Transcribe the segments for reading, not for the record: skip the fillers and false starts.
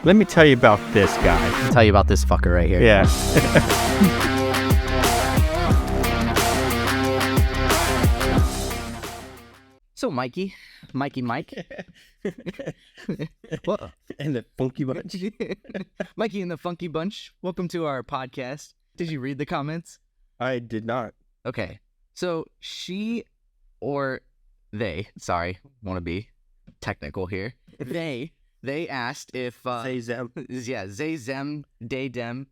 Let me tell you about this guy. I'll tell you about this fucker right here. Yeah. So, Mike. What? And the funky bunch. Mikey and the Funky Bunch, welcome to our podcast. Did you read the comments? I did not. Okay. So, she or they, sorry, want to be technical here. They asked if... Say them. Yeah, they, them, they, them.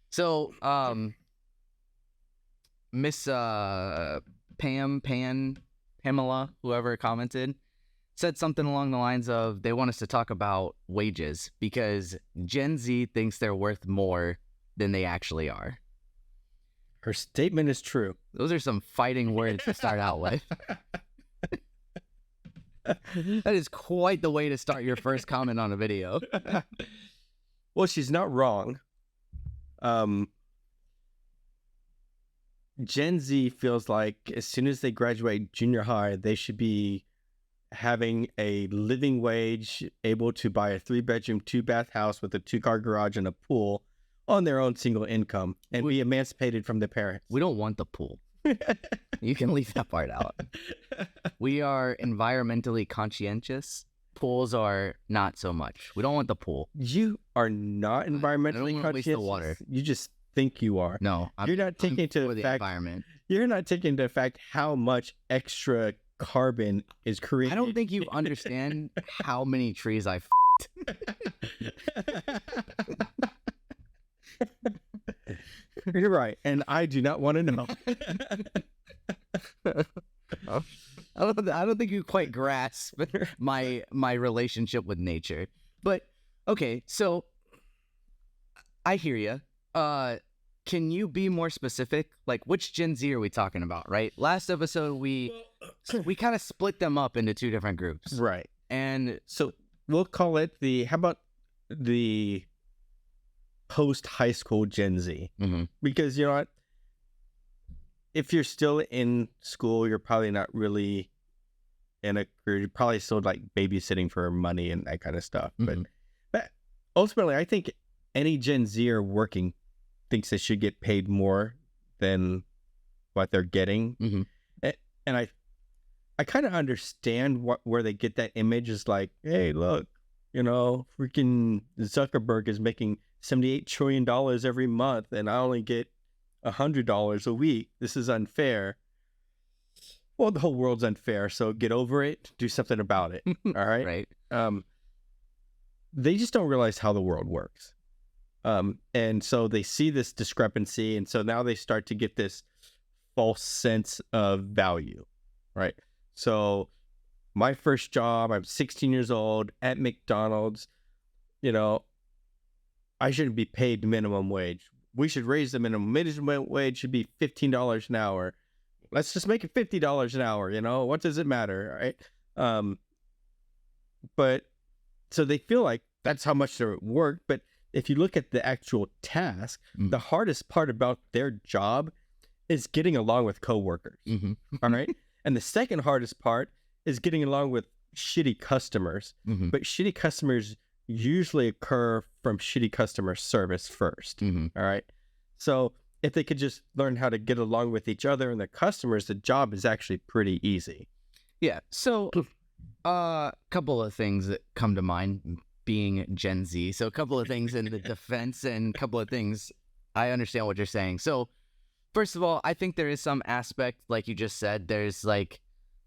So, Miss Pamela, whoever commented, said something along the lines of they want us to talk about wages because Gen Z thinks they're worth more than they actually are. Her statement is true. Those are some fighting words to start out with. That is quite the way to start your first comment on a video. Well, she's not wrong. Gen Z feels like as soon as they graduate junior high, they should be having a living wage, able to buy a 3-bedroom, 2-bath house with a 2-car garage and a pool on their own single income and be emancipated from their parents. We don't want the pool. You can leave that part out. We are environmentally conscientious. Pools are not so much. We don't want the pool. You are not environmentally conscious. Waste the water. You just think you are. No, you're not taking into the fact. Environment. You're not taking into fact how much extra carbon is created. I don't think you understand how many trees I You're right, and I do not want to know. I don't think you quite grasp my relationship with nature. But okay, so I hear you. Can you be more specific? Like, which Gen Z are we talking about? Right. Last episode we kind of split them up into 2 different groups. Right. And so we'll call it how about the post high school Gen Z? Mm-hmm. Because you know what? If you're still in school, you're probably not really in a career. You're probably still like babysitting for money and that kind of stuff. Mm-hmm. But ultimately, I think any Gen Z or working thinks they should get paid more than what they're getting. Mm-hmm. And I kind of understand where they get that image is like, hey, look, freaking Zuckerberg is making $78 trillion every month and I only get $100 a week. This is unfair. Well, the whole world's unfair, so get over it. Do something about it. All right? Right. They just don't realize how the world works. And so they see this discrepancy, and so now they start to get this false sense of value, right? So my first job, I'm 16 years old at McDonald's. I shouldn't be paid minimum wage. We should raise the minimum wage should be $15 an hour. Let's just make it $50 an hour. What does it matter, right? But so they feel like that's how much they're at work, but if you look at the actual task, the hardest part about their job is getting along with coworkers. Mm-hmm. All right. And the second hardest part is getting along with shitty customers. Mm-hmm. But shitty customers usually occur from shitty customer service first. Mm-hmm. All right. So if they could just learn how to get along with each other and their customers, the job is actually pretty easy. Yeah. So a couple of things that come to mind being Gen Z. So a couple of things in the defense and a couple of things I understand what you're saying. So first of all, I think there is some aspect, like you just said, there's like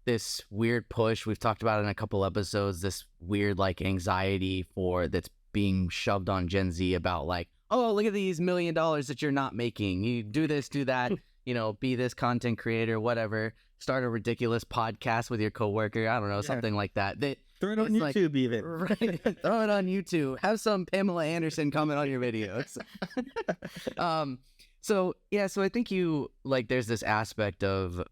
this weird push. We've talked about it in a couple episodes, this weird like anxiety that's being shoved on Gen Z about like, oh, look at these $1 million that you're not making. You do this, do that, be this content creator, whatever. Start a ridiculous podcast with your coworker. I don't know, something like that. Throw it on YouTube even. Right. Throw it on YouTube. Have some Pamela Anderson comment on your videos. So I think there's this aspect of,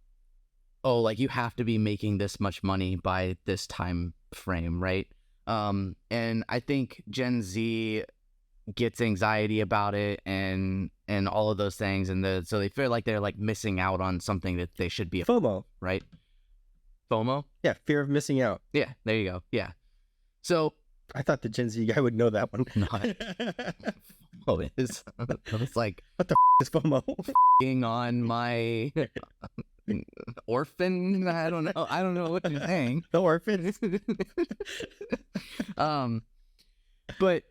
you have to be making this much money by this time frame, right? And I think Gen Z gets anxiety about it and all of those things, and so they feel like they're like missing out on something that they should be. FOMO, right? FOMO? Yeah, fear of missing out. Yeah, there you go. Yeah. So I thought the Gen Z guy would know that one. No, oh, it is. It's like It's FOMO. being on my orphan. I don't know what you're saying. The orphans. But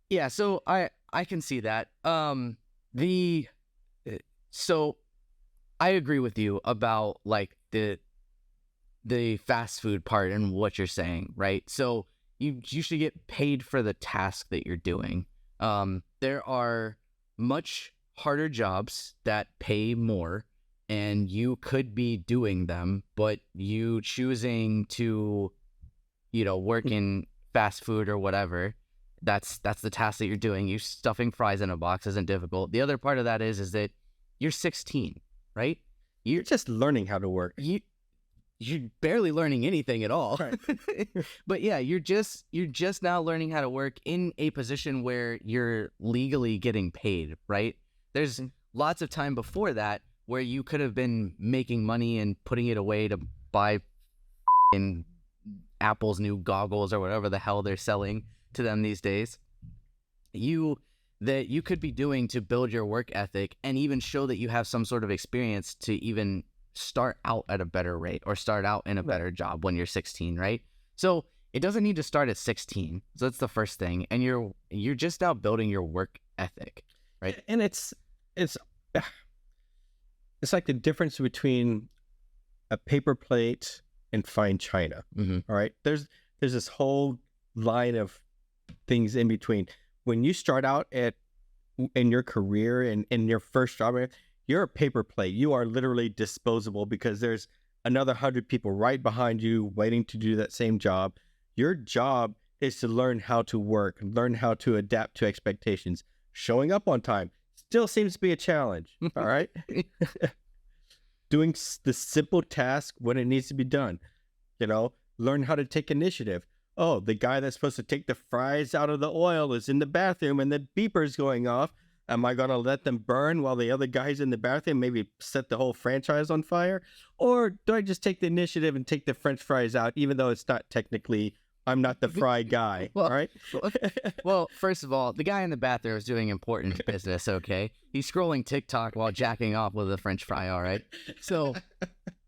yeah, so I can see that. So I agree with you about like the fast food part and what you're saying, right? So you should get paid for the task that you're doing. There are much harder jobs that pay more, and you could be doing them, but you choosing to, work in fast food or whatever, that's the task that you're doing. You stuffing fries in a box isn't difficult. The other part of that is that you're 16, right? You're just learning how to work. You're barely learning anything at all. Right. But yeah, you're just now learning how to work in a position where you're legally getting paid, right? There's lots of time before that where you could have been making money and putting it away to buy in Apple's new goggles or whatever the hell they're selling to them these days. That you could be doing to build your work ethic and even show that you have some sort of experience to even start out at a better rate or start out in a better job when you're 16, right? So it doesn't need to start at 16. So that's the first thing. And you're just now building your work ethic, right? And it's like the difference between a paper plate and fine china. Mm-hmm. All right. There's this whole line of things in between. When you start out in your career and in your first job, you're a paper plate. You are literally disposable because there's another 100 people right behind you waiting to do that same job. Your job is to learn how to work, learn how to adapt to expectations. Showing up on time still seems to be a challenge. All right. Doing the simple task when it needs to be done. Learn how to take initiative. Oh, the guy that's supposed to take the fries out of the oil is in the bathroom and the beeper's going off. Am I going to let them burn while the other guy's in the bathroom, maybe set the whole franchise on fire? Or do I just take the initiative and take the French fries out, even though it's not technically, I'm not the fry guy, all right? Well, first of all, the guy in the bathroom is doing important business, okay? He's scrolling TikTok while jacking off with a French fry, all right? So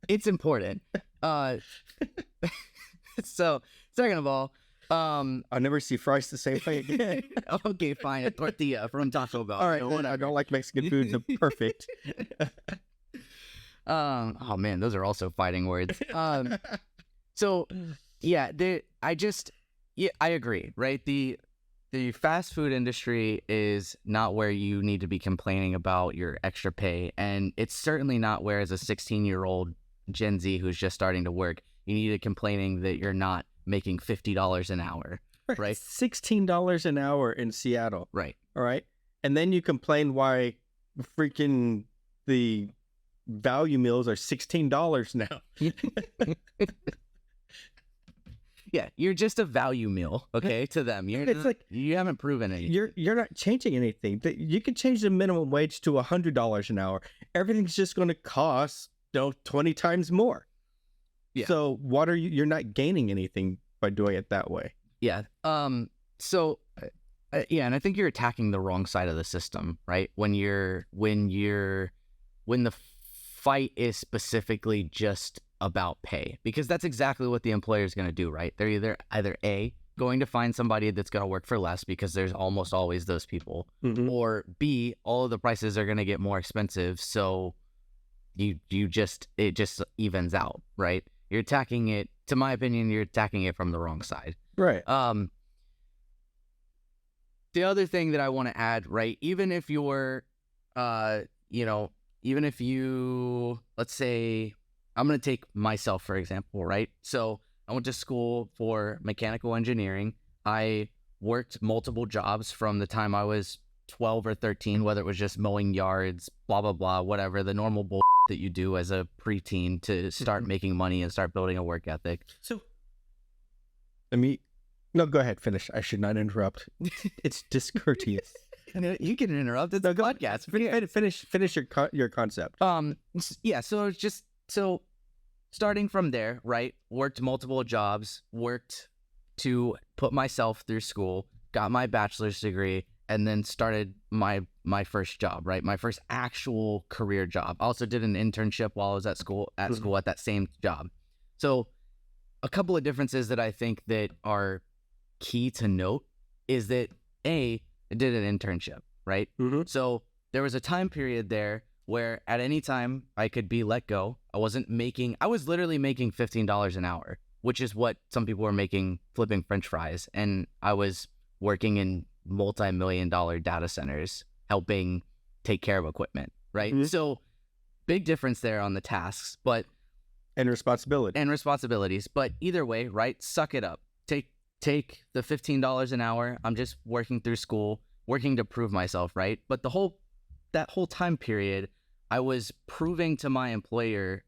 it's important. So, second of all, I'll never see fries the same way again. Okay, fine, a tortilla from Taco Bell. All right, I don't like Mexican food, so perfect. Oh man, those are also fighting words. So yeah, I agree, right? The fast food industry is not where you need to be complaining about your extra pay, and it's certainly not where, as a 16-year-old Gen Z who's just starting to work, you need to be complaining that you're not making $50 an hour, right? $16 an hour in Seattle. Right. All right. And then you complain why freaking the value meals are $16 now. Yeah, you're just a value meal, okay, to them. It's like you haven't proven anything. You're not changing anything. You can change the minimum wage to $100 an hour. Everything's just going to cost 20 times more. Yeah. So you're not gaining anything by doing it that way. Yeah. So yeah, and I think you're attacking the wrong side of the system, right? When the fight is specifically just about pay, because that's exactly what the employer is going to do, right? They're either A, going to find somebody that's going to work for less because there's almost always those people, mm-hmm. or B, all of the prices are going to get more expensive, so it just evens out, right? You're attacking it, to my opinion, you're attacking it from the wrong side. Right. The other thing that I want to add, right, even if you're, even if you, let's say, I'm going to take myself, for example, right? So I went to school for mechanical engineering. I worked multiple jobs from the time I was 12 or 13, whether it was just mowing yards, blah, blah, blah, whatever, the normal bull that you do as a preteen to start making money and start building a work ethic. So, no, go ahead, finish. I should not interrupt. It's discourteous. You can interrupt. It's a podcast. Finish your concept. Yeah. So it's just starting from there, right? Worked multiple jobs. Worked to put myself through school, got my bachelor's degree, and then started my first job, right? My first actual career job. I also did an internship while I was at school at that same job. So a couple of differences that I think that are key to note is that I did an internship, right? So there was a time period there where at any time I could be let go. I was literally making $15 an hour, which is what some people were making flipping French fries. And I was working in multi-million-dollar data centers, helping take care of equipment, right? So big difference there on the tasks, and responsibilities. But either way, right? Suck it up. Take the $15 an hour. I'm just working through school, working to prove myself, right? But that whole time period, I was proving to my employer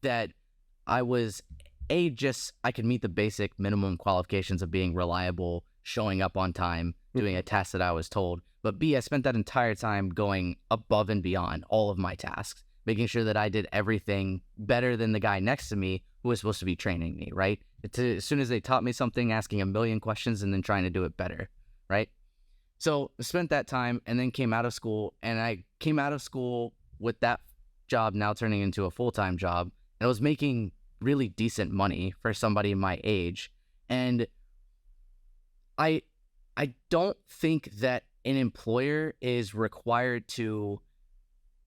that I was I could meet the basic minimum qualifications of being reliable, showing up on time, doing a task that I was told. But B, I spent that entire time going above and beyond all of my tasks, making sure that I did everything better than the guy next to me who was supposed to be training me, right? As soon as they taught me something, asking a million questions and then trying to do it better, right? So I spent that time and then came out of school, and I came out of school with that job now turning into a full-time job, and I was making really decent money for somebody my age. And I don't think that an employer is required to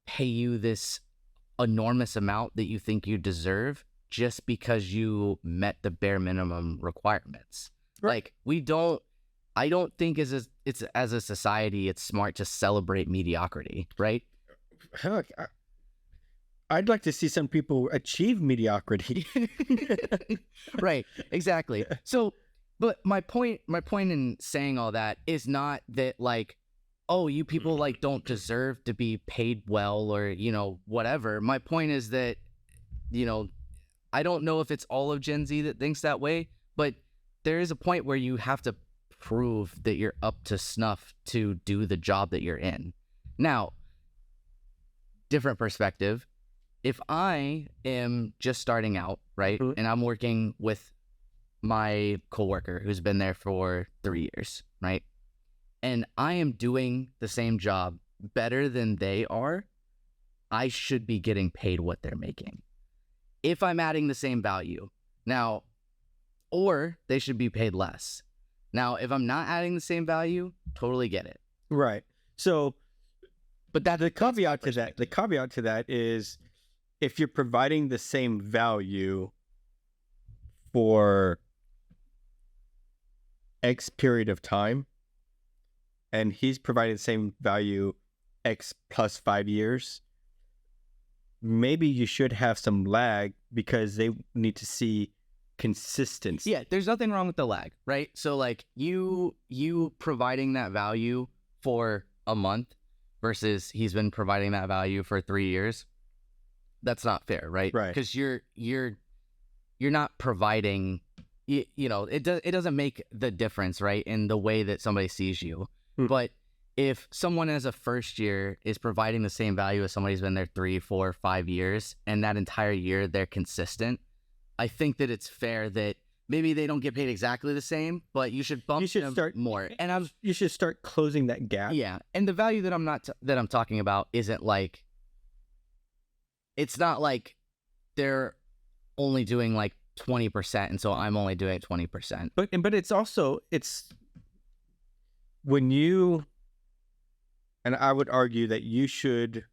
pay you this enormous amount that you think you deserve just because you met the bare minimum requirements. Right. Like I don't think as a society it's smart to celebrate mediocrity, right? Heck, I'd like to see some people achieve mediocrity. Right, exactly. So, but my point in saying all that is not that like, oh, you people like don't deserve to be paid well or, whatever. My point is that, I don't know if it's all of Gen Z that thinks that way, but there is a point where you have to prove that you're up to snuff to do the job that you're in. Now, different perspective. If I am just starting out, right, and I'm working with my coworker who's been there for 3 years, right, and I am doing the same job better than they are, I should be getting paid what they're making. If I'm adding the same value. Now, or they should be paid less. Now, if I'm not adding the same value, totally get it. Right. So, but the caveat to that is if you're providing the same value for X period of time, and he's providing the same value X plus 5 years, maybe you should have some lag because they need to see consistency. Yeah, there's nothing wrong with the lag, right? So like you providing that value for a month versus he's been providing that value for 3 years. That's not fair, right? Right. Because you're not providing. It doesn't make the difference, right, in the way that somebody sees you. But if someone as a first year is providing the same value as somebody who's been there 3, 4, 5 years, and that entire year they're consistent, I think that it's fair that maybe they don't get paid exactly the same, but you should bump them more. And you should start closing that gap. Yeah, and the value that I'm talking about isn't like, it's not like they're only doing like 20%, and so I'm only doing 20%. But it's when you, and I would argue that you should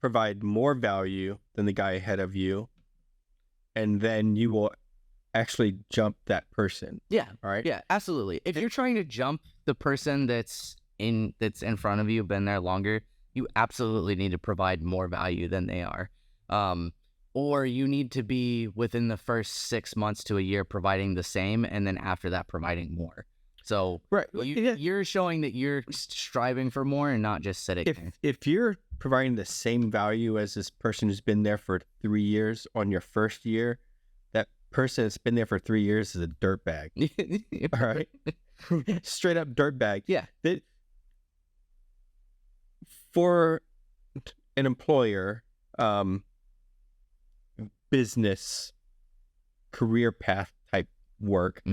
provide more value than the guy ahead of you, and then you will actually jump that person. Yeah. All right. Yeah, absolutely. If you're trying to jump the person that's in front of you, been there longer, you absolutely need to provide more value than they are. Or you need to be within the first 6 months to a year providing the same, and then after that providing more. So right. You're showing that you're striving for more and not just sitting there. If you're providing the same value as this person who's been there for 3 years on your first year, that person that's been there for 3 years is a dirtbag. All right. Straight up dirtbag. Yeah. For an employer, business, career path type work,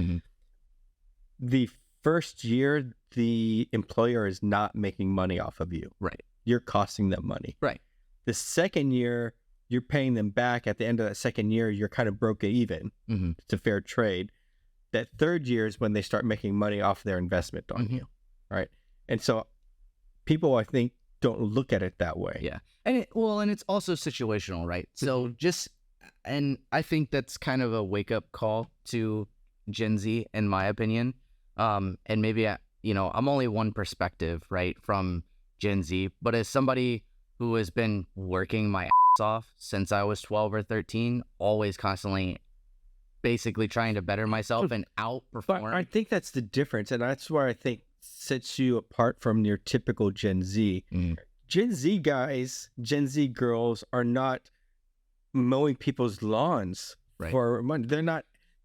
the first year, the employer is not making money off of you. Right. You're costing them money. Right. The second year, you're paying them back. At the end of that second year, you're kind of broke even. Mm-hmm. It's a fair trade. That third year is when they start making money off their investment on Mm-hmm. you. Right. And so people, I think, don't look at it that way. Yeah. And it's also situational, right? So and I think that's kind of a wake-up call to Gen Z, in my opinion. And maybe, I'm only one perspective, right, from Gen Z, but as somebody who has been working my ass off since I was 12 or 13, always constantly basically trying to better myself and outperform. But I think that's the difference, and that's where I think sets you apart from your typical Gen Z. Gen Z guys, Gen Z girls are not mowing people's lawns for money.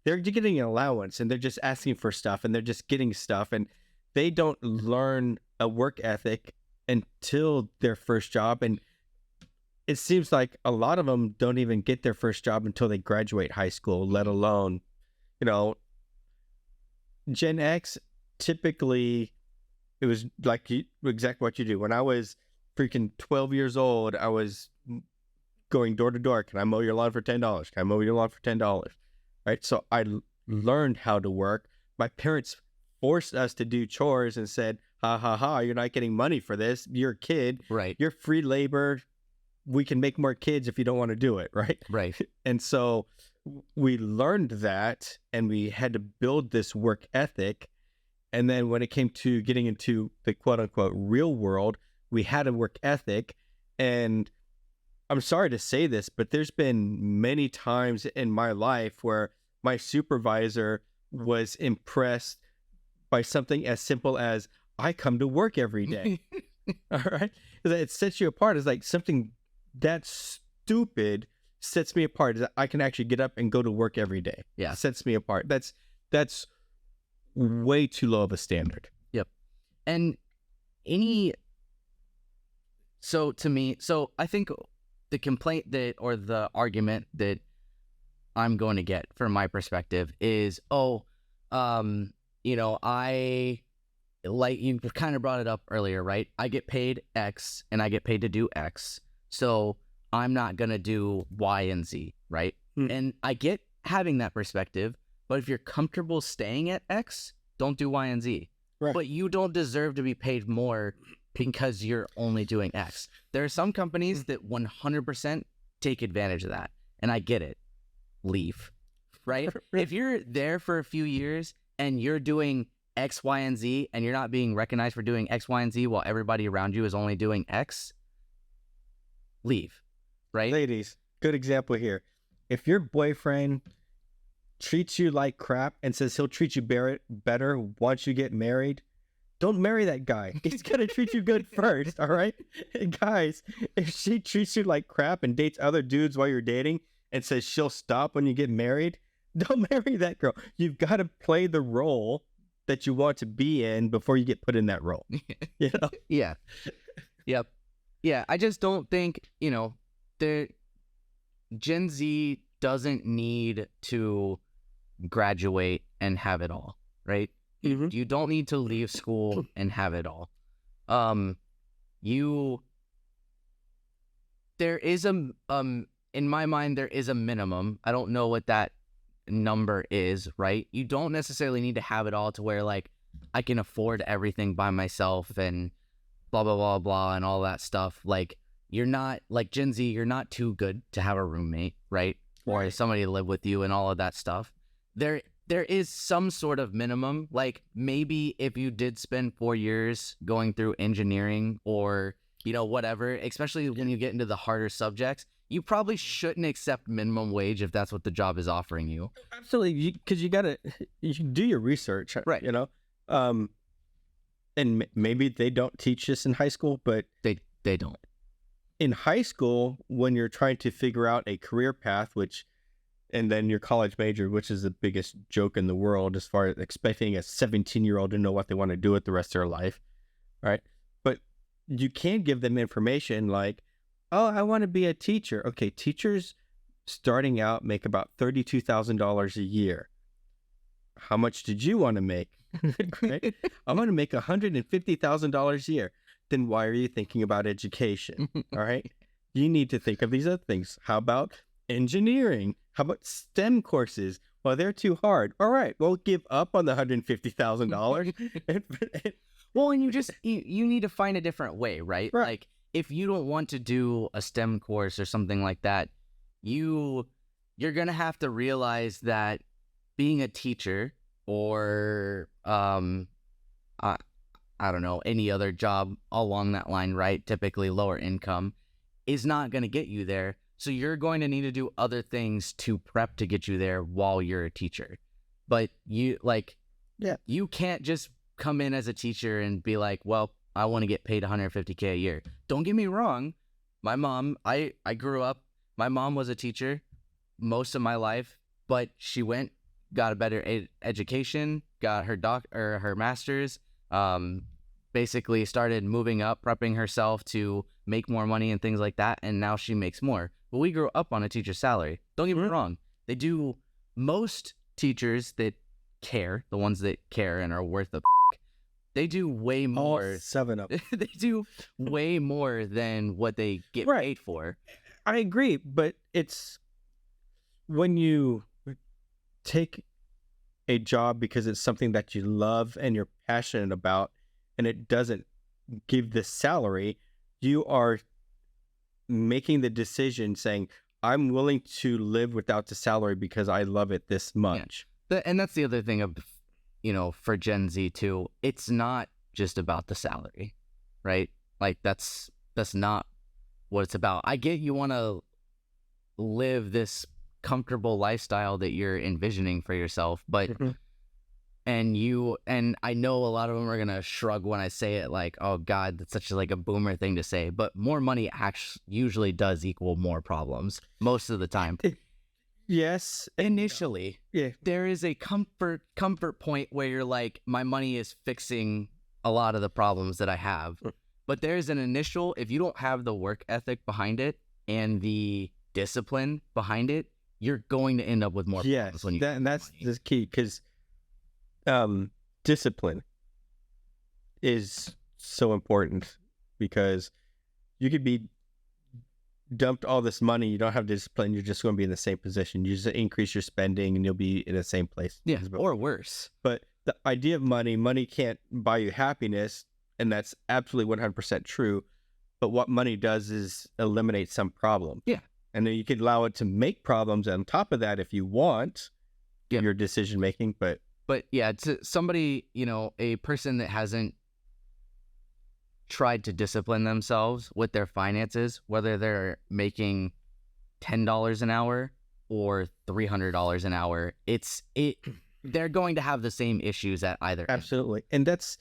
They're getting an allowance and they're just asking for stuff and they're just getting stuff, and they don't learn a work ethic until their first job. And it seems like a lot of them don't even get their first job until they graduate high school, let alone, Gen X, typically it was like exactly what you do. When I was freaking 12 years old, I was going door to door. Can I mow your lawn for $10? Can I mow your lawn for $10? Right. So I learned how to work. My parents forced us to do chores and said, ha ha ha, you're not getting money for this. You're a kid. Right. You're free labor. We can make more kids if you don't want to do it. Right. Right. And so we learned that, and we had to build this work ethic. And then when it came to getting into the quote unquote real world, we had a work ethic. And I'm sorry to say this, but there's been many times in my life where my supervisor was impressed by something as simple as, I come to work every day. All right. It sets you apart. It's like something that stupid sets me apart. Is that I can actually get up and go to work every day. Yeah. It sets me apart. That's way too low of a standard. Yep. And so I think the complaint or the argument that I'm going to get from my perspective is, I, like you kind of brought it up earlier, right? I get paid X and I get paid to do X. So I'm not going to do Y and Z, right? And I get having that perspective, but if you're comfortable staying at X, don't do Y and Z. Right. But you don't deserve to be paid more because you're only doing X. There are some companies that 100% take advantage of that. And I get it. Leave, right? If you're there for a few years and you're doing X, Y, and Z, and you're not being recognized for doing X, Y, and Z while everybody around you is only doing X, leave, right? Ladies, good example here. If your boyfriend treats you like crap and says he'll treat you better once you get married, don't marry that guy. He's going to treat you good first, all right? And guys, if she treats you like crap and dates other dudes while you're dating and says she'll stop when you get married, don't marry that girl. You've got to play the role that you want to be in before you get put in that role. Yeah. Yep. Yeah, I just don't think, the Gen Z doesn't need to graduate and have it all, right? Mm-hmm. You don't need to leave school and have it all. There is in my mind, there is a minimum. I don't know what that number is, right? You don't necessarily need to have it all to where like I can afford everything by myself and blah blah blah blah and all that stuff. Like you're not like Gen Z, you're not too good to have a roommate, right? Or somebody to live with you and all of that stuff. There is some sort of minimum. Like maybe if you did spend 4 years going through engineering or whatever, especially when you get into the harder subjects, you probably shouldn't accept minimum wage if that's what the job is offering you. Absolutely, because you do your research, right? And maybe they don't teach this in high school, but they don't. In high school, when you're trying to figure out a career path, and then your college major, which is the biggest joke in the world as far as expecting a 17-year-old to know what they want to do with the rest of their life, right? But you can give them information like, oh, I want to be a teacher. Okay, teachers starting out make about $32,000 a year. How much did you want to make? Right? I'm going to make $150,000 a year. Then why are you thinking about education? All right. You need to think of these other things. How about engineering? How about STEM courses? Well, they're too hard. All right. Well, give up on the $150,000. Well, and you need to find a different way, right? Right. Like if you don't want to do a STEM course or something like that, you're going to have to realize that being a teacher or I don't know, any other job along that line, right? Typically lower income is not going to get you there. So you're going to need to do other things to prep to get you there while you're a teacher. But you can't just come in as a teacher and be like, well, I want to get paid $150K a year. Don't get me wrong. My mom, I grew up, my mom was a teacher most of my life, but she got a better education, got her master's, basically started moving up, prepping herself to make more money and things like that, and now she makes more. But we grew up on a teacher's salary. Don't get me wrong. Most teachers that care, the ones that care and are worth a they do way more. All 7 of them. They do way more than what they get paid for. I agree, but it's when you take a job because it's something that you love and you're passionate about, and it doesn't give the salary, you are making the decision saying, I'm willing to live without the salary because I love it this much. Yeah. And that's the other thing of, for Gen Z too, it's not just about the salary, right? Like that's not what it's about. I get you want to live this comfortable lifestyle that you're envisioning for yourself, but and I know a lot of them are gonna shrug when I say it, like, oh God, that's such like a boomer thing to say, but more money actually usually does equal more problems most of the time. Yes. Initially, yeah, there is a comfort point where you're like, my money is fixing a lot of the problems that I have. But there's an initial, if you don't have the work ethic behind it and the discipline behind it, you're going to end up with more problems when you and that's the key, because discipline is so important, because you could be dumped all this money, you don't have discipline, you're just going to be in the same position. You just increase your spending and you'll be in the same place. Yeah, or worse. But the idea of money can't buy you happiness, and that's absolutely 100% true. But what money does is eliminate some problem. Yeah. And then you could allow it to make problems on top of that if you want your decision making. But yeah, to somebody, a person that hasn't tried to discipline themselves with their finances, whether they're making $10 an hour or $300 an hour, they're going to have the same issues at either end. Absolutely. And that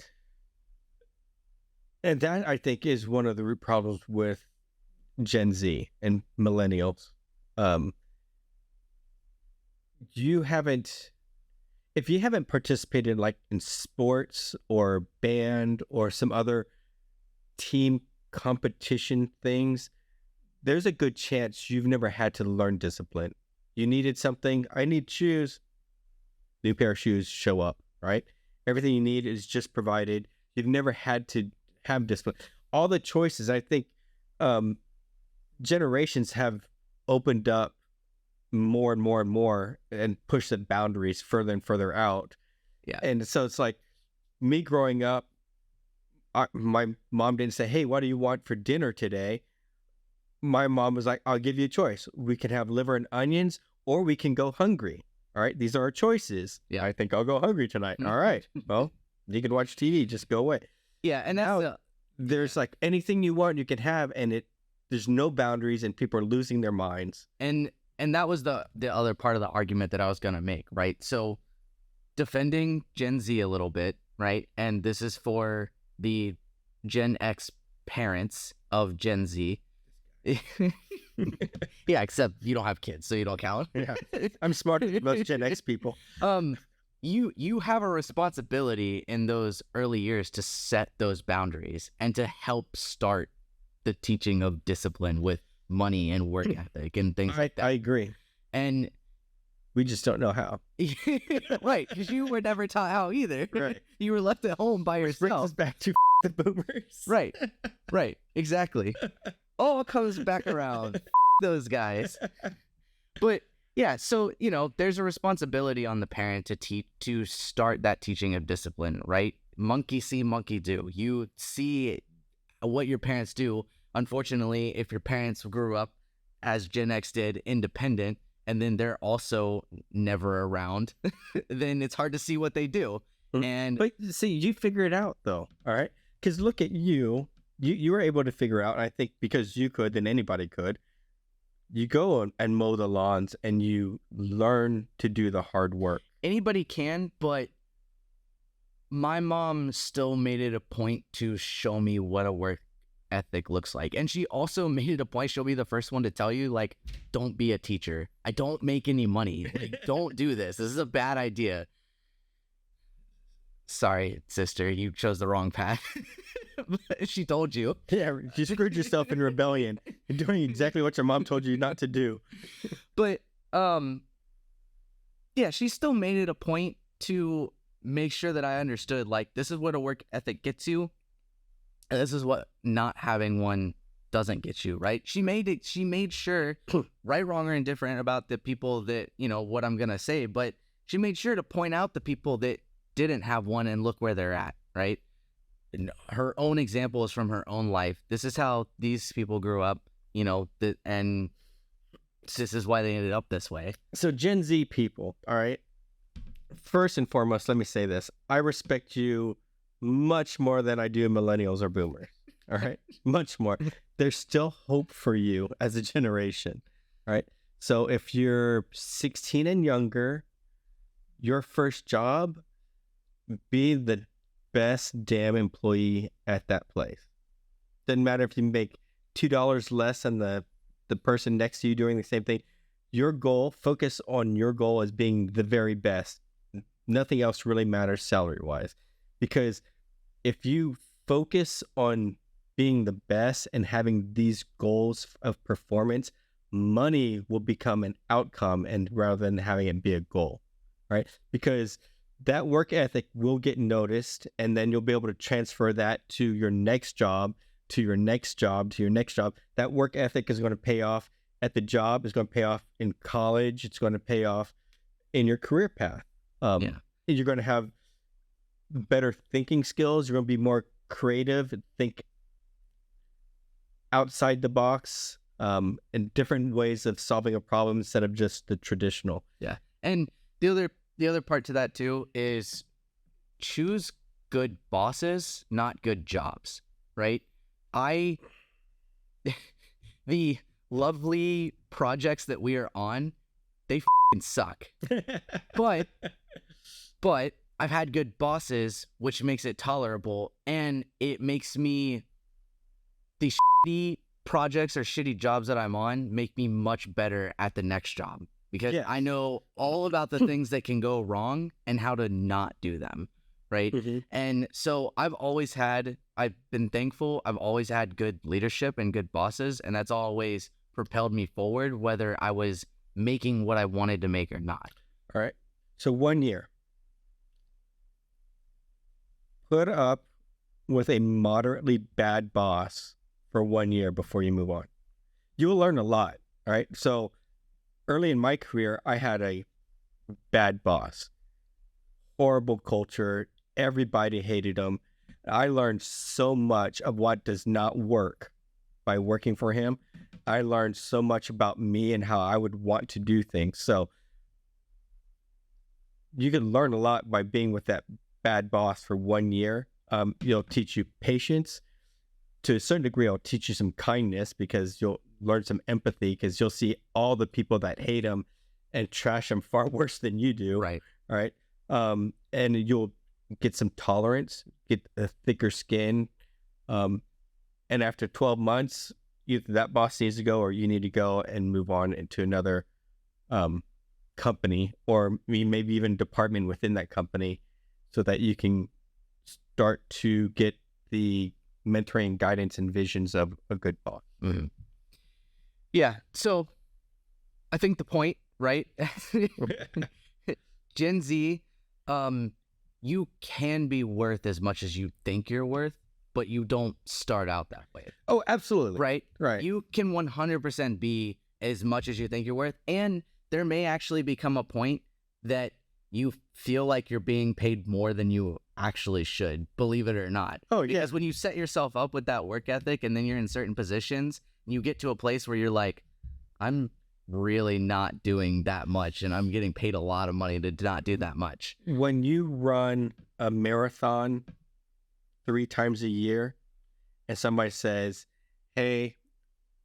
I think is one of the root problems with Gen Z and millennials. If you haven't participated like in sports or band or some other team competition things, there's a good chance you've never had to learn discipline. You needed something, I need shoes, new pair of shoes, show up, right? Everything you need is just provided. You've never had to have discipline. All the choices, I think, generations have opened up more and more and more and pushed the boundaries further and further out. Yeah. And so it's like me growing up, my mom didn't say, hey, what do you want for dinner today? My mom was like, I'll give you a choice. We can have liver and onions, or we can go hungry. All right, these are our choices. Yeah. I think I'll go hungry tonight. All right. Well, you can watch TV, just go away. Yeah, and that's there's like anything you want, you can have, and there's no boundaries, and people are losing their minds. And that was the other part of the argument that I was gonna make, right? So defending Gen Z a little bit, right? And this is for the Gen X parents of Gen Z. Yeah, except you don't have kids, so you don't count. Yeah, I'm smarter than most Gen X people. You have a responsibility in those early years to set those boundaries and to help start the teaching of discipline with money and work ethic and things like that. I agree. And We just don't know how. Right, because you were never taught how either. Right. You were left at home by Which brings us yourself. back to the boomers. Right, right, exactly. All comes back around. Those guys. But yeah, so there's a responsibility on the parent to start that teaching of discipline, right? Monkey see, monkey do. You see what your parents do. Unfortunately, if your parents grew up as Gen X did, independent, and then they're also never around, then it's hard to see what they do. And But see, you figure it out though, all right? Because look at you. You were able to figure out, and I think because you could, then anybody could. You go and mow the lawns, and you learn to do the hard work. anybody can, but my mom still made it a point to show me what a work ethic looks like. And she also made it a point, she'll be the first one to tell you, like, don't be a teacher. I don't make any money. Like, don't do this. This is a bad idea. Sorry, sister, you chose the wrong path. She told you. Yeah, you screwed yourself in rebellion and doing exactly what your mom told you not to do. But yeah, she still made it a point to make sure that I understood, like, this is what a work ethic gets you, and this is what not having one doesn't get you, right? She made sure, right, wrong, or indifferent about the people that, what I'm gonna say, but she made sure to point out the people that didn't have one and look where they're at, right? And her own example is from her own life. This is how these people grew up, and this is why they ended up this way. So Gen Z people, all right? First and foremost, let me say this. I respect you much more than I do millennials or boomers, all right? Much more. There's still hope for you as a generation, all right? So if you're 16 and younger, your first job, be the best damn employee at that place. Doesn't matter if you make $2 less than the person next to you doing the same thing. Your goal, focus on your goal as being the very best. Nothing else really matters salary-wise. Because if you focus on being the best and having these goals of performance, money will become an outcome, and rather than having it be a goal, right? Because that work ethic will get noticed, and then you'll be able to transfer that to your next job, to your next job, to your next job. That work ethic is going to pay off at the job. It's going to pay off in college. It's going to pay off in your career path. You're going to have better thinking skills. You're going to be more creative and think outside the box, and different ways of solving a problem instead of just the traditional. Yeah. And the other part to that too is choose good bosses, not good jobs, right? The lovely projects that we are on, they f***ing suck. But I've had good bosses, which makes it tolerable, and it makes me, the shitty projects or shitty jobs that I'm on make me much better at the next job, because I know all about the things that can go wrong and how to not do them, right? Mm-hmm. And so I've been thankful. I've always had good leadership and good bosses, and that's always propelled me forward, whether I was making what I wanted to make or not. All right. So 1 year. Put up with a moderately bad boss for 1 year before you move on. You will learn a lot. All right. So early in my career, I had a bad boss, horrible culture. Everybody hated him. I learned so much of what does not work by working for him. I learned so much about me and how I would want to do things. So you can learn a lot by being with that bad boss for 1 year. It'll teach you patience. To a certain degree, it'll teach you some kindness, because you'll learn some empathy, because you'll see all the people that hate him and trash him far worse than you do. Right. All right. And you'll get some tolerance, get a thicker skin. And after 12 months, either that boss needs to go or you need to go and move on into another company, or maybe even department within that company, so that you can start to get the mentoring, guidance, and visions of a good boss. Mm-hmm. Yeah. So I think the point right? Gen Z, you can be worth as much as you think you're worth, but you don't start out that way, Oh, absolutely. right? Right. You can 100% be as much as you think you're worth, and there may actually become a point that you feel like you're being paid more than you actually should, believe it or not. Oh, yeah. Because when you set yourself up with that work ethic and then you're in certain positions, and you get to a place where you're like, I'm really not doing that much, and I'm getting paid a lot of money to not do that much. When you run a marathon 3 times a year and somebody says, hey,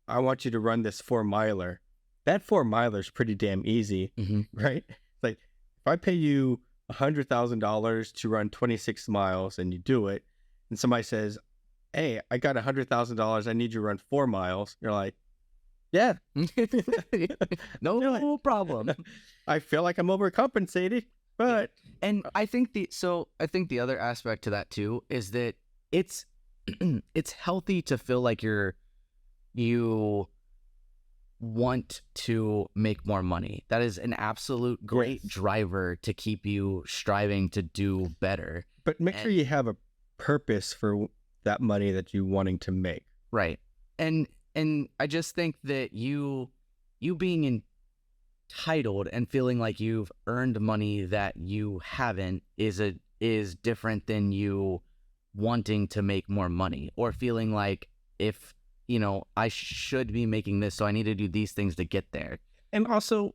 I want you to run this 4-miler, that 4-miler is pretty damn easy, right? Like, if I pay you $100,000 to run 26 miles and you do it, and somebody says, hey, I got $100,000, I need you to run 4 miles, you're like, yeah. No problem. I feel like I'm overcompensated, but And I think the other aspect to that too is that it's it's healthy to feel like you want to make more money. That is an absolute great driver to keep you striving to do better. But make sure you have a purpose for that money that you're wanting to make. Right. And I just think that you being entitled and feeling like you've earned money that you haven't is different than you wanting to make more money, or feeling like, if I should be making this, so I need to do these things to get there. And also,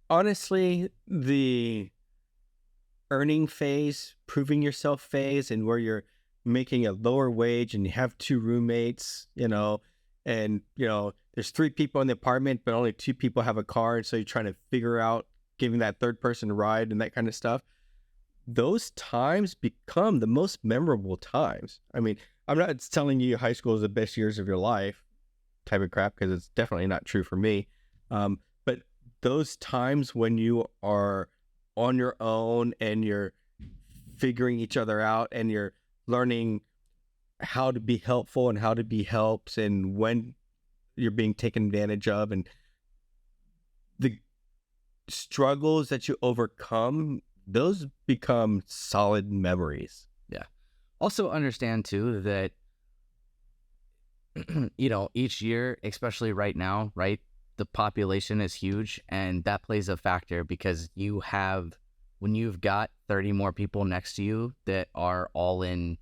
honestly, the earning phase, proving yourself phase, and where you're making a lower wage and you have 2 roommates, and there's 3 people in the apartment, but only 2 people have a car, and so you're trying to figure out giving that third person a ride and that kind of stuff. Those times become the most memorable times. I mean, I'm not telling you high school is the best years of your life type of crap, because it's definitely not true for me. But those times when you are on your own and you're figuring each other out and you're learning how to be helpful and how to be helped, and when you're being taken advantage of, and the struggles that you overcome, those become solid memories. Yeah. Also understand too that each year, especially right now, right, the population is huge, and that plays a factor, because when you've got 30 more people next to you that are all in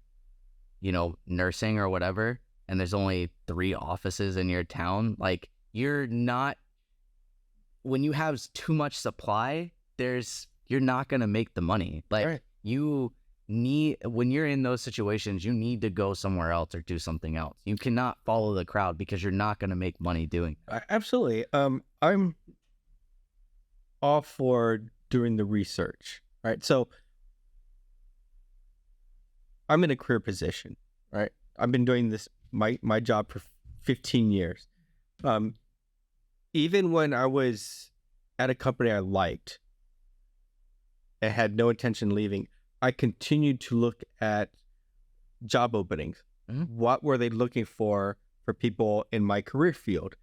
nursing or whatever, and there's only 3 offices in your town, like, when you have too much supply, you're not going to make the money. Like, right. When you're in those situations, you need to go somewhere else or do something else. You cannot follow the crowd, because you're not going to make money doing that. Absolutely. I'm all for doing the research, right? So I'm in a career position, right? I've been doing this, my job, for 15 years. Even when I was at a company I liked and had no intention of leaving, I continued to look at job openings. What were they looking for people in my career field?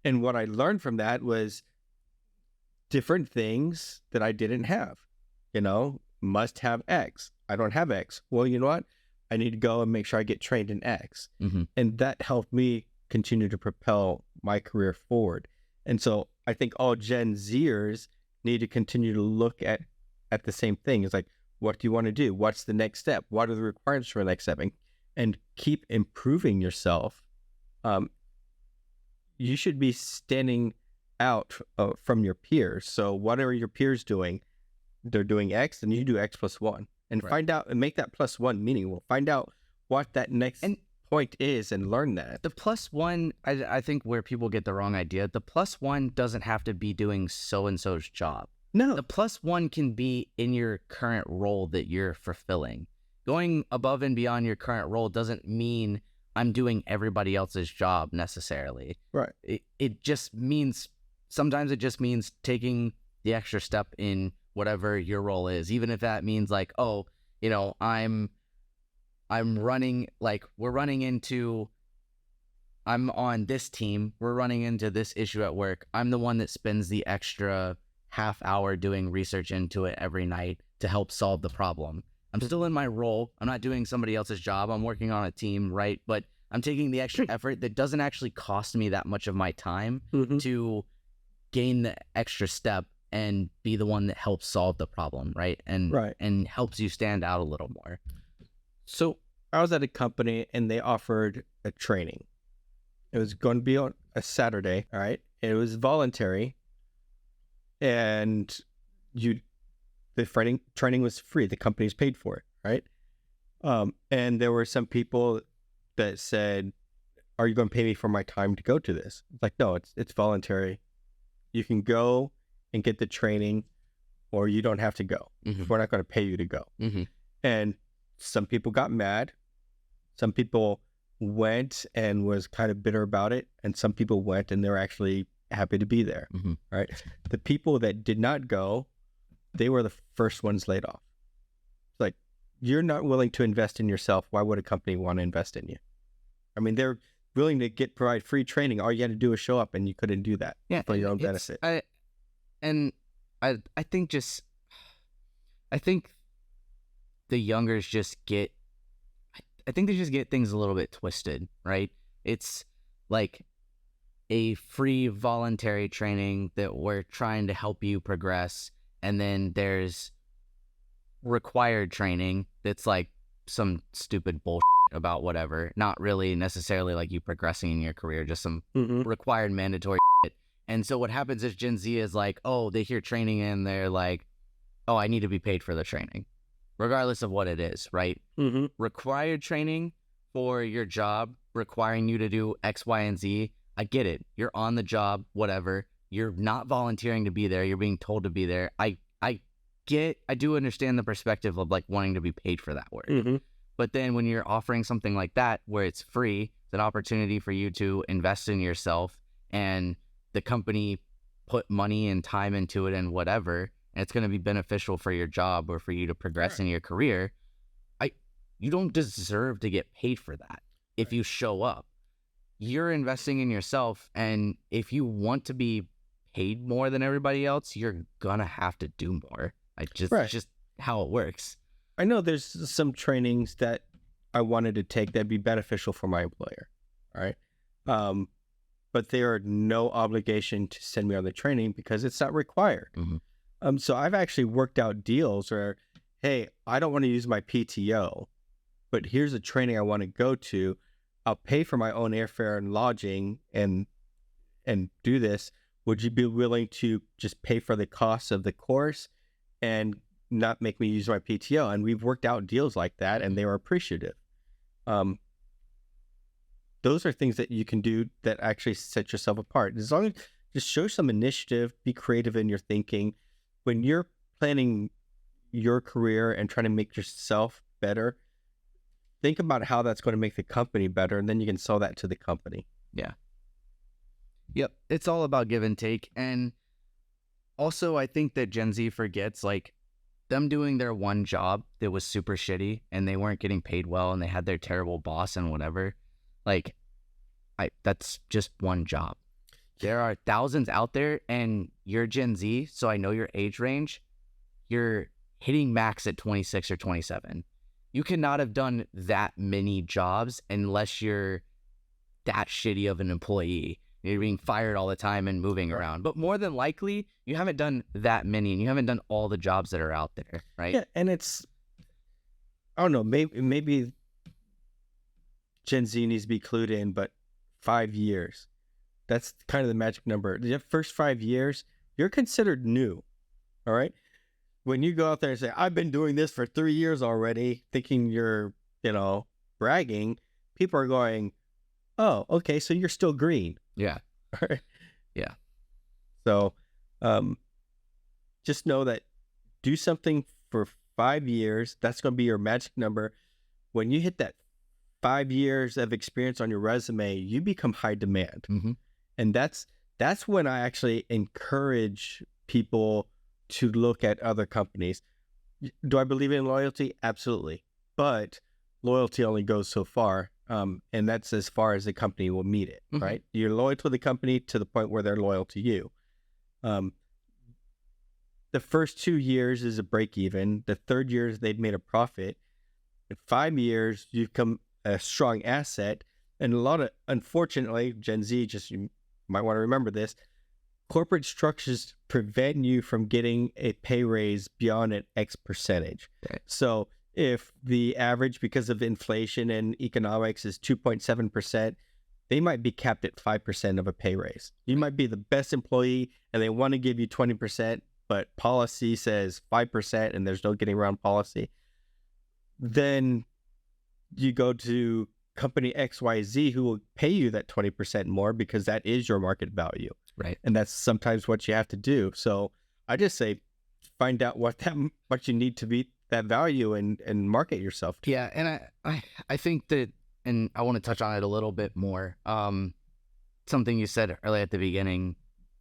And what I learned from that was different things that I didn't have. Must have X. I don't have X. Well, you know what? I need to go and make sure I get trained in X. And that helped me continue to propel my career forward. And so I think all Gen Zers need to continue to look at the same thing. It's like, what do you want to do? What's the next step? What are the requirements for the next step? And keep improving yourself. You should be standing out from your peers. So what are your peers doing? They're doing X, and you do X plus 1. And Right. Find out and make that plus 1 meaningful. Find out what that next point is and learn that. The plus 1, I think where people get the wrong idea, the plus 1 doesn't have to be doing so-and-so's job. No. The plus 1 can be in your current role that you're fulfilling. Going above and beyond your current role doesn't mean I'm doing everybody else's job necessarily. Right. It just means, sometimes it just means taking the extra step in whatever your role is, even if that means like, I'm running, like, we're running into I'm on this team. We're running into this issue at work. I'm the one that spends the extra half hour doing research into it every night to help solve the problem. I'm still in my role. I'm not doing somebody else's job. I'm working on a team, right? But I'm taking the extra effort that doesn't actually cost me that much of my time to gain the extra step and be the one that helps solve the problem, right? And helps you stand out a little more. So I was at a company and they offered a training. It was going to be on a Saturday, all right? It was voluntary, and the training was free. The company's paid for it, right? And there were some people that said, "Are you going to pay me for my time to go to this?" It's like, no, it's voluntary. You can go and get the training, or you don't have to go. We're not going to pay you to go. And some people got mad. Some people went and was kind of bitter about it, and some people went and they were actually happy to be there. Right? The people that did not go, they were the first ones laid off. It's like, you're not willing to invest in yourself. Why would a company want to invest in you? I mean, they're willing to provide free training. All you had to do was show up, and you couldn't do that for your own benefit. I think the youngers just get, I think they just get things a little bit twisted, right? It's like a free voluntary training that we're trying to help you progress. And then there's required training that's like some stupid bullshit about whatever, not really necessarily like you progressing in your career, just some required mandatory shit. And so what happens is Gen Z is like, oh, they hear training and they're like, oh, I need to be paid for the training, regardless of what it is, right? Required training for your job, requiring you to do X, Y, and Z. I get it. You're on the job, whatever. You're not volunteering to be there. You're being told to be there. I do understand the perspective of like wanting to be paid for that work. But then when you're offering something like that, where it's free, it's an opportunity for you to invest in yourself, and the company put money and time into it and whatever, and it's going to be beneficial for your job or for you to progress in your career. You don't deserve to get paid for that if you show up. You're investing in yourself, and if you want to be paid more than everybody else, you're gonna have to do more. It's just how it works. I know there's some trainings that I wanted to take that'd be beneficial for my employer, all right? But there are no obligation to send me on the training because it's not required. So I've actually worked out deals where, hey, I don't want to use my PTO, but here's a training I want to go to. I'll pay for my own airfare and lodging and do this. Would you be willing to just pay for the cost of the course and not make me use my PTO? And we've worked out deals like that, and they were appreciative. Those are things that you can do that actually set yourself apart. As long as just show some initiative, be creative in your thinking. When you're planning your career and trying to make yourself better, think about how that's going to make the company better, and then you can sell that to the company. Yeah. Yep. It's all about give and take. And also, I think that Gen Z forgets, like, them doing their one job that was super shitty and they weren't getting paid well and they had their terrible boss and whatever. Like, that's just one job. There are thousands out there, and you're Gen Z, so I know your age range. You're hitting max at 26 or 27. You cannot have done that many jobs unless you're that shitty of an employee. You're being fired all the time and moving around. But more than likely, you haven't done that many, and you haven't done all the jobs that are out there, right? Yeah, and it's, I don't know, maybe Gen Z needs to be clued in, but 5 years. That's kind of the magic number. The first 5 years, you're considered new, all right? When you go out there and say, I've been doing this for 3 years already, thinking you're, bragging, people are going, oh, okay, so you're still green. Yeah. Yeah. So just know that do something for 5 years. That's going to be your magic number. When you hit that 5 years of experience on your resume, you become high demand. And that's when I actually encourage people to look at other companies. Do I believe in loyalty? Absolutely. But loyalty only goes so far. And that's as far as the company will meet it, Mhm. right? You're loyal to the company to the point where they're loyal to you. The first 2 years is a break even. The third year is they've made a profit. In 5 years, you become a strong asset. And a lot of, unfortunately, Gen Z, just you might want to remember this, corporate structures prevent you from getting a pay raise beyond an X percentage. Right. So if the average, because of inflation and economics, is 2.7%, they might be capped at 5% of a pay raise. You might be the best employee and they want to give you 20%, but policy says 5% and there's no getting around policy. Then you go to company XYZ who will pay you that 20% more because that is your market value. Right. And that's sometimes what you have to do. So I just say, find out what you need to beat that value and market yourself to. Yeah. And I think that, and I want to touch on it a little bit more. Something you said earlier at the beginning,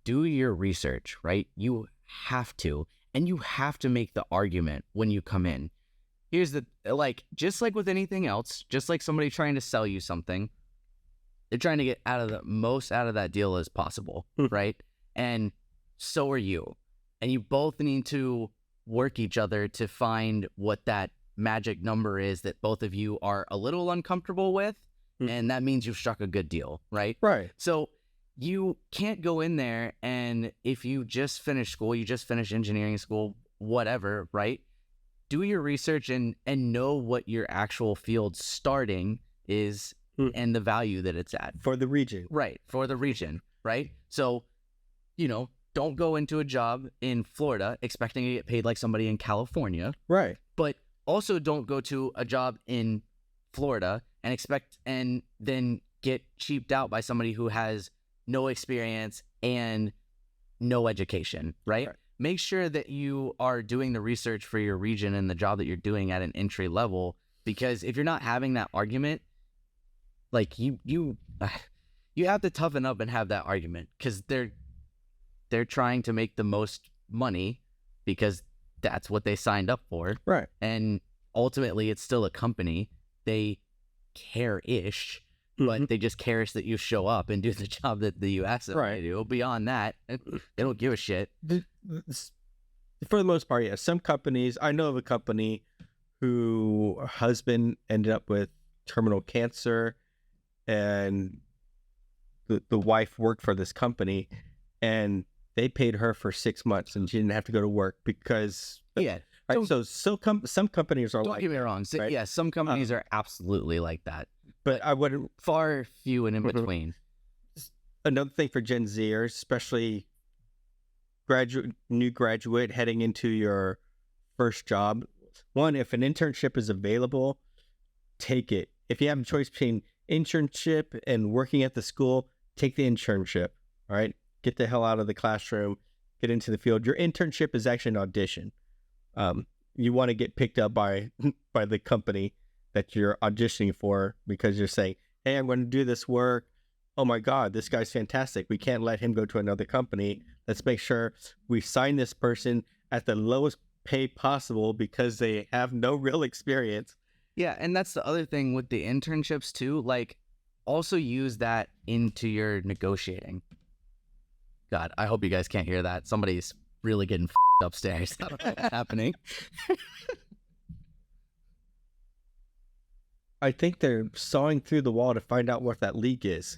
do your research, right? You have to, and you have to make the argument when you come in. Here's the, just like with anything else, just like somebody trying to sell you something, they're trying to get out of the most out of that deal as possible, right? And so are you. And you both need to work each other to find what that magic number is that both of you are a little uncomfortable with. And that means you've struck a good deal, right? Right. So you can't go in there and if you just finished school, you just finished engineering school, whatever, right? Do your research and know what your actual field starting is and the value that it's at. For the region. Right. For the region, right? So, don't go into a job in Florida expecting to get paid like somebody in California. Right. But also don't go to a job in Florida and expect and then get cheaped out by somebody who has no experience and no education, right? Make sure that you are doing the research for your region and the job that you're doing at an entry level, because if you're not having that argument, like you have to toughen up and have that argument, because they're trying to make the most money because that's what they signed up for. Right. And ultimately it's still a company. They care-ish, but they just care that you show up and do the job that the U.S. Right. do. Beyond that, they don't give a shit. For the most part, yeah. Some companies, I know of a company who husband ended up with terminal cancer, and the wife worked for this company, and they paid her for 6 months, and she didn't have to go to work because Yeah. Right. So some companies are Don't like get me wrong. right? Yeah, some companies are absolutely like that. But I wouldn't. Far few and in between. Another thing for Gen Zers, especially new graduate heading into your first job. One, if an internship is available, take it. If you have a choice between internship and working at the school, take the internship. All right, get the hell out of the classroom, get into the field. Your internship is actually an audition. You want to get picked up by the company that you're auditioning for, because you're saying, hey, I'm going to do this work. Oh my God, this guy's fantastic. We can't let him go to another company. Let's make sure we sign this person at the lowest pay possible because they have no real experience. Yeah, and that's the other thing with the internships too. Like, also use that into your negotiating. God, I hope you guys can't hear that. Somebody's really getting upstairs. I don't know what's happening. I think they're sawing through the wall to find out what that leak is.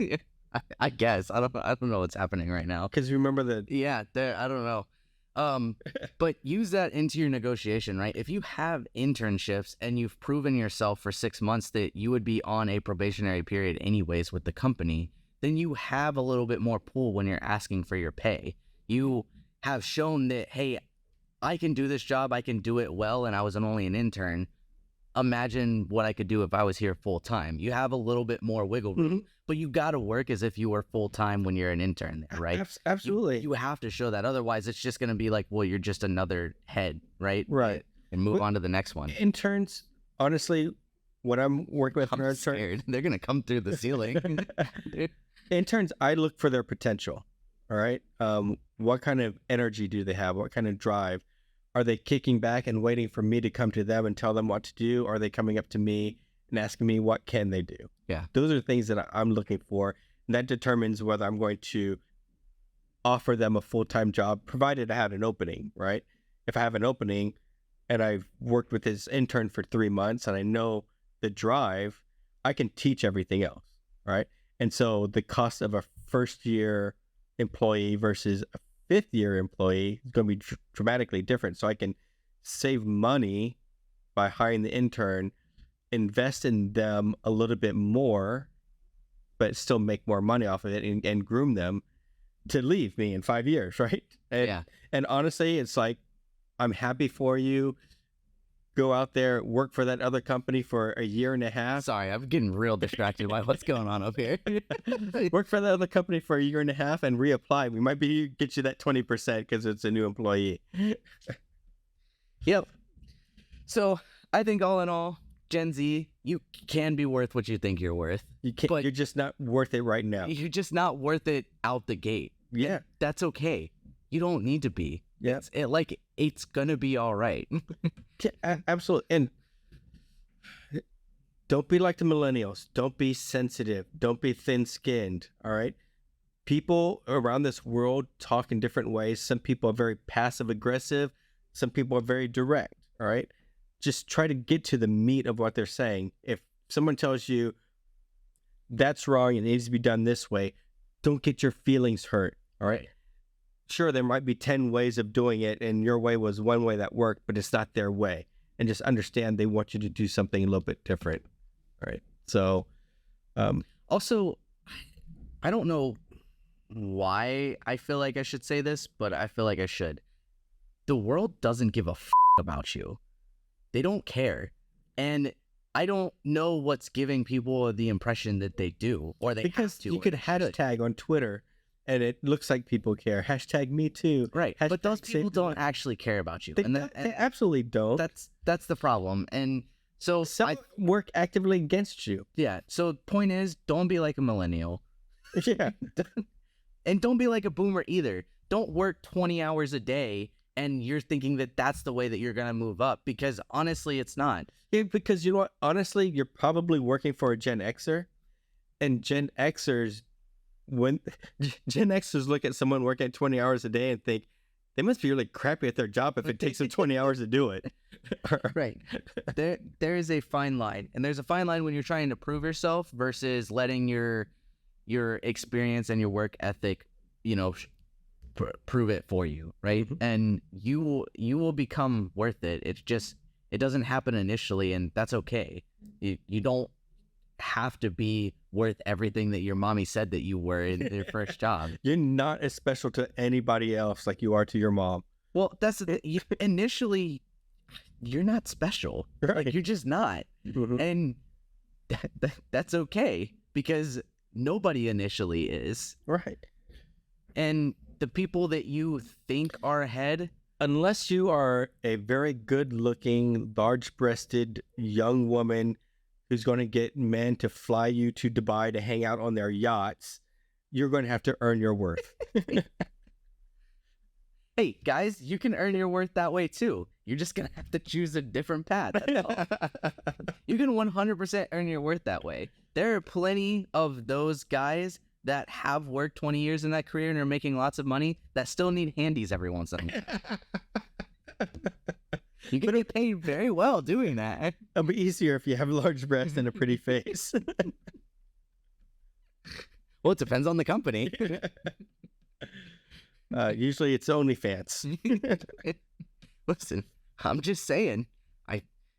I guess I don't know what's happening right now. Because remember the I don't know. But use that into your negotiation, right? If you have internships and you've proven yourself for 6 months that you would be on a probationary period anyways with the company, then you have a little bit more pull when you're asking for your pay. You have shown that, hey, I can do this job, I can do it well, and I was only an intern. Imagine what I could do if I was here full time. You have a little bit more wiggle room, but you got to work as if you were full time when you're an intern there, right? Absolutely. You have to show that. Otherwise, it's just going to be like, well, you're just another head, right? Right. And move on to the next one. Interns, honestly, when I'm working with I'm scared. They're going to come through the ceiling. Interns, I look for their potential. All right. What kind of energy do they have? What kind of drive? Are they kicking back and waiting for me to come to them and tell them what to do? Or are they coming up to me and asking me what can they do. Yeah. Those are things that I'm looking for. And that determines whether I'm going to offer them a full-time job, provided I had an opening, right? If I have an opening and I've worked with this intern for 3 months and I know the drive, I can teach everything else, right? And so the cost of a first-year employee versus a fifth-year employee is going to be dramatically different. So I can save money by hiring the intern, invest in them a little bit more, but still make more money off of it and groom them to leave me in 5 years, right? And honestly, it's like, I'm happy for you. Go out there, work for that other company for a year and a half. Sorry, I'm getting real distracted by what's going on up here. Work for that other company for a year and a half and reapply. We might get you that 20% because it's a new employee. Yep. So I think all in all, Gen Z, you can be worth what you think you're worth. You can't. But you're just not worth it right now. you're just not worth it out the gate. Yeah, That's okay. You don't need to be. yeah, It's gonna be all right. absolutely. And don't be like the millennials. Don't be sensitive. Don't be thin-skinned. All right. People around this world talk in different ways. Some people are very passive-aggressive. Some people are very direct. All right. Just try to get to the meat of what they're saying. If someone tells you that's wrong and it needs to be done this way, don't get your feelings hurt. All right. Sure, there might be 10 ways of doing it, and your way was one way that worked, but it's not their way. And just understand they want you to do something a little bit different. All right. So, Also, I don't know why I feel like I should say this, but I feel like I should. The world doesn't give a about you. They don't care. And I don't know what's giving people the impression that they do, or they because have to. you or could they should. hashtag on Twitter, and it looks like people care. Hashtag me too. Right. But those Hashtag people save- don't actually care about you. They, and they absolutely don't. that's the problem. And so Some work actively against you. yeah. So point is, don't be like a millennial. Yeah. And don't be like a boomer either. Don't work 20 hours a day and you're thinking that that's the way that you're going to move up, because honestly, it's not. Yeah, because you know what? Honestly, you're probably working for a Gen Xer, and Gen Xers, when Gen Xers look at someone working 20 hours a day and think they must be really crappy at their job if it takes them 20 hours to do it. Right. There is a fine line, and there's a fine line when you're trying to prove yourself versus letting your experience and your work ethic, prove it for you, right? Mhm. And you will become worth it. It's just, it doesn't happen initially, and that's okay. You don't have to be worth everything that your mommy said that you were in your first job. You're not as special to anybody else like you are to your mom. Well, that's initially you're not special. Right. Like, you're just not. Mhm. And that's okay, because nobody initially is. Right. And the people that you think are ahead, Unless you are a very good-looking, large-breasted young woman who's going to get men to fly you to Dubai to hang out on their yachts, you're going to have to earn your worth. hey guys, you can earn your worth that way too. You're just gonna have to choose a different path. That's all. You can 100% earn your worth that way. There are plenty of those guys that have worked 20 years in that career and are making lots of money that still need handies every once in a while. You can get paid very well doing that. It'll be easier if you have large breasts and a pretty face. Well, it depends on the company. Usually it's OnlyFans. Listen, I'm just saying,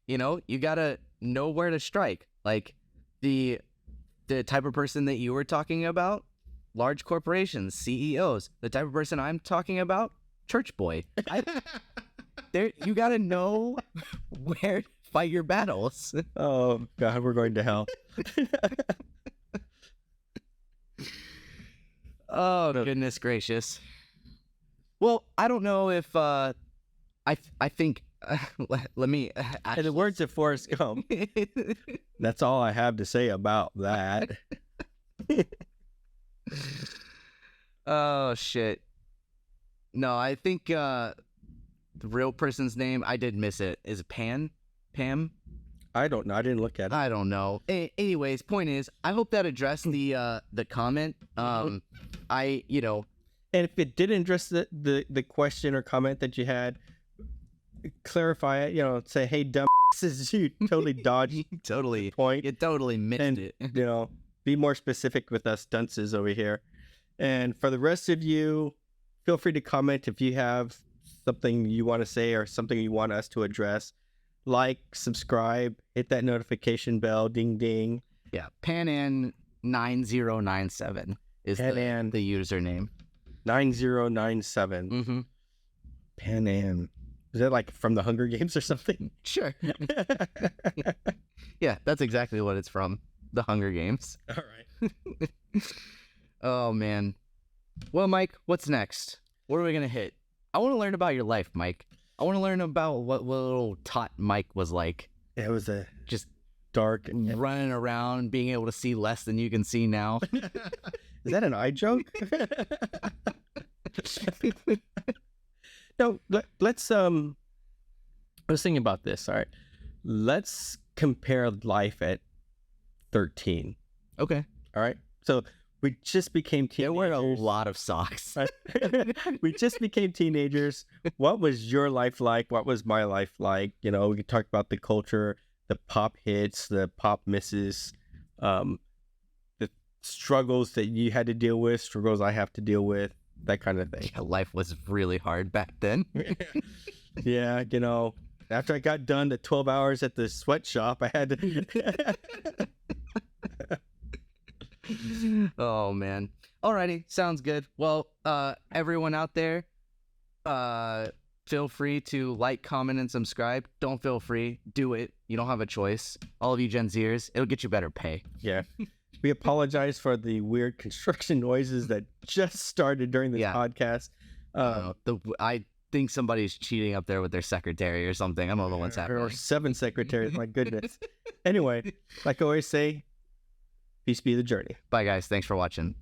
you gotta know where to strike. Like the type of person that you were talking about, large corporations, CEOs. The type of person I'm talking about, church boy. You gotta know where to fight your battles. Oh God, we're going to hell. Oh, goodness gracious. Well, I don't know if I think let me In the words of Forrest Gump, that's all I have to say about that. Oh shit. No, I think the real person's name, I did miss it. Is it Pam? I don't know. I didn't look at it. I don't know. Anyways, point is, I hope that addressed the comment. Mhm. I And if it didn't address the question or comment that you had, clarify it. Say, hey, dumb, you totally dodged totally the point. you totally missed And it. be more specific with us dunces over here. And for the rest of you, feel free to comment if you have something you want to say or something you want us to address. Like, subscribe, hit that notification bell, ding ding. Yeah, Panan9097 is Panan. the username. 9097. Mm-hmm. Panan. Is that like from the Hunger Games or something? Sure. Yeah, that's exactly what it's from. The Hunger Games. All right. Oh, man. Well, Mike, what's next? What are we going to hit? I want to learn about your life, Mike. I want to learn about what little tot Mike was like. It was a Just dark. running around, being able to see less than you can see now. Is that an eye joke? No, let's I was thinking about this. All right. Let's compare life at 13. Okay. All right. So we just became There teenagers. were a lot of socks. Right? We just became teenagers. What was your life like? What was my life like? We could talk about the culture, the pop hits, the pop misses, the struggles that you had to deal with, struggles I have to deal with, that kind of thing. Yeah, life was really hard back then. Yeah, after I got done the 12 hours at the sweatshop, I had to. Oh, man. Alrighty, sounds good. Well, everyone out there, feel free to like, comment, and subscribe. Don't feel free. Do it. You don't have a choice. All of you Gen Zers, it'll get you better pay. Yeah. We apologize for the weird construction noises that just started during this podcast. I think somebody's cheating up there with their secretary or something. I don't know what's happening. Or 7 secretaries, my goodness. Anyway, like I always say, peace be the journey. Bye, guys. Thanks for watching.